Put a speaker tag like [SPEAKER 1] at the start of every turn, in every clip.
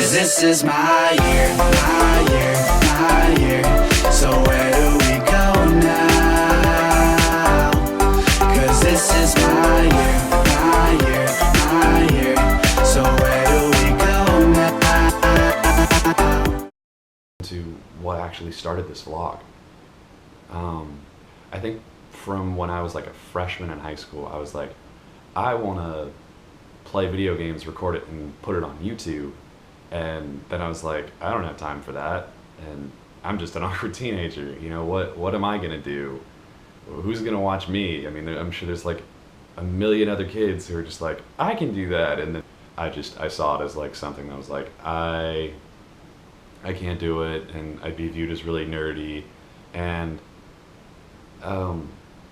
[SPEAKER 1] 'Cause this is my year, my year, my year. So where do we go now? 'Cause this is my year, my year, my year. So where do we go now?
[SPEAKER 2] To what actually started this vlog. I think from when I was like a freshman in high school, I was like, I want to play video games, record it, and put it on YouTube. And then I was like, I don't have time for that, and I'm just an awkward teenager. You know, what am I gonna do? Who's gonna watch me? I mean, I'm sure there's like a million other kids who are just like, I can do that. And then I saw it as like something that was like, I can't do it, and I'd be viewed as really nerdy. And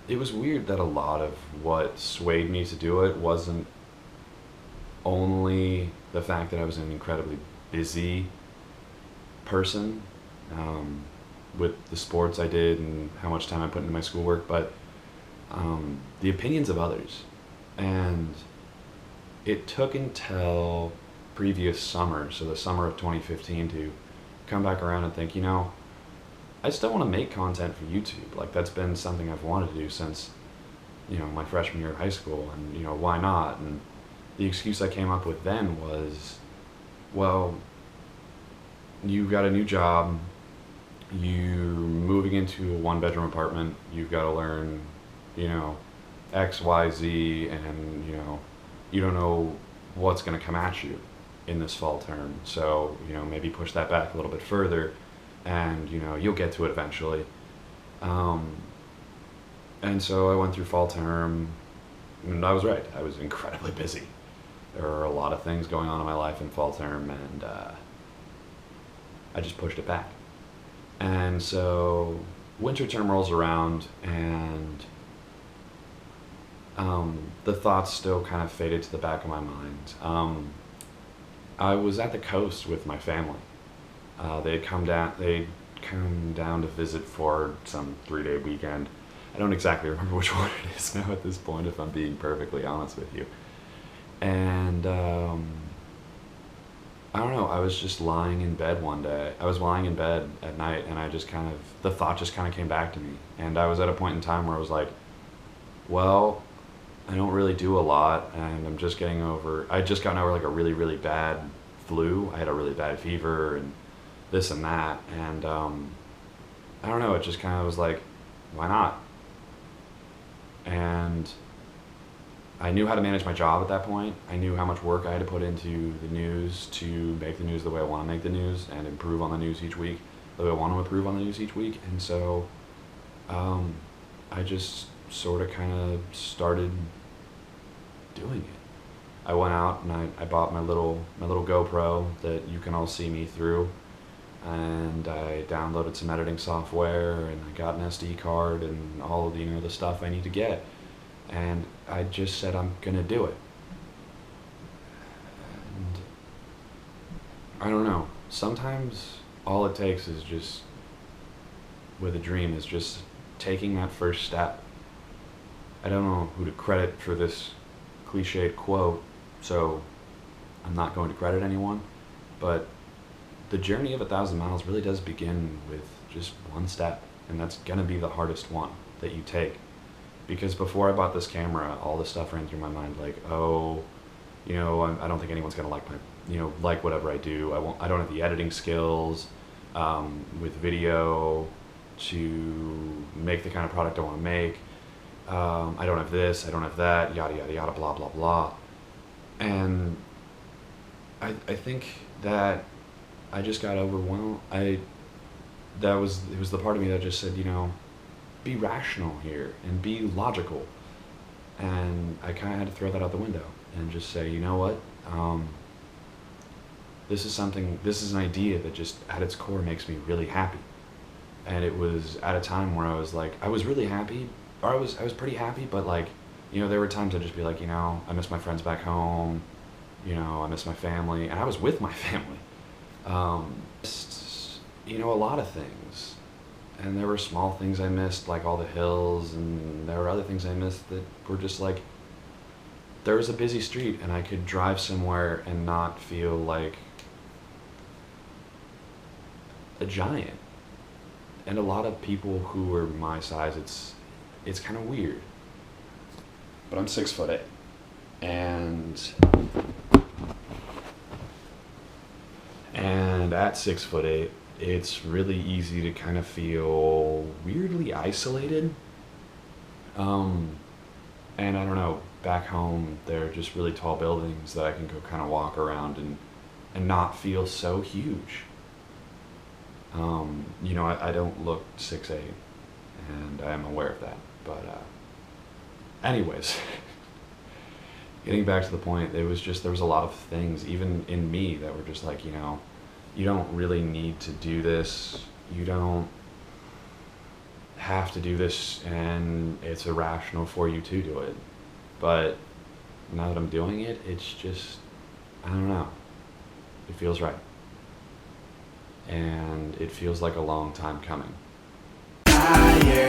[SPEAKER 2] it was weird that a lot of what swayed me to do it wasn't only the fact that I was an incredibly busy person with the sports I did and how much time I put into my schoolwork, but the opinions of others. And it took until previous summer, so the summer of 2015, to come back around and think, you know, I still want to make content for YouTube. Like, that's been something I've wanted to do since, you know, my freshman year of high school, and, you know, why not? And the excuse I came up with then was, well, you've got a new job, you're moving into a one-bedroom apartment, you've got to learn, you know, X, Y, Z, and, you know, you don't know what's going to come at you in this fall term. So, you know, maybe push that back a little bit further, and, you know, you'll get to it eventually. And so I went through fall term, and I was right. I was incredibly busy. There were a lot of things going on in my life in fall term, and I just pushed it back. And so winter term rolls around, and the thoughts still kind of faded to the back of my mind. I was at the coast with my family. They'd come down to visit for some 3-day weekend. I don't exactly remember which one it is now at this point, if I'm being perfectly honest with you. And I don't know, I was just lying in bed one day. I was lying in bed at night, and the thought just kind of came back to me. And I was at a point in time where I was like, well, I don't really do a lot, and I'd just gotten over like a really, really bad flu. I had a really bad fever and this and that, and I don't know, it just kind of was like, why not? And I knew how to manage my job at that point. I knew how much work I had to put into the news to make the news the way I want to make the news and improve on the news each week the way I want to improve on the news each week. And so I just sort of kind of started doing it. I went out and I bought my little GoPro that you can all see me through, and I downloaded some editing software, and I got an SD card and all of, you know, the stuff I need to get. And I just said, I'm gonna do it. And I don't know, sometimes all it takes is just, with a dream, is just taking that first step. I don't know who to credit for this cliched quote, so I'm not going to credit anyone, but the journey of 1,000 miles really does begin with just one step, and that's gonna be the hardest one that you take. Because before I bought this camera, all this stuff ran through my mind, like, oh, you know, I don't think anyone's gonna like like whatever I do. I don't have the editing skills with video to make the kind of product I want to make. I don't have this, I don't have that, yada yada yada, blah blah blah. And I think that I just got overwhelmed. It was the part of me that just said, you know, be rational here and be logical. And I kind of had to throw that out the window and just say, you know what, this is an idea that just at its core makes me really happy. And it was at a time where I was like, I was really happy, or I was pretty happy, but like, you know, there were times I'd just be like, you know, I miss my friends back home, you know, I miss my family, and I was with my family. Just, you know, a lot of things. And there were small things I missed, like all the hills, and there were other things I missed that were just like, there was a busy street and I could drive somewhere and not feel like a giant. And a lot of people who are my size, it's kind of weird. But I'm 6'8", and at 6'8", it's really easy to kind of feel weirdly isolated. And I don't know, back home there are just really tall buildings that I can go kind of walk around and not feel so huge. I don't look 6'8", and I am aware of that. But anyways, getting back to the point, there was a lot of things, even in me, that were just like, you don't really need to do this. You don't have to do this, and it's irrational for you to do it. But now that I'm doing it, it's just, I don't know. It feels right. And it feels like a long time coming.
[SPEAKER 1] Higher,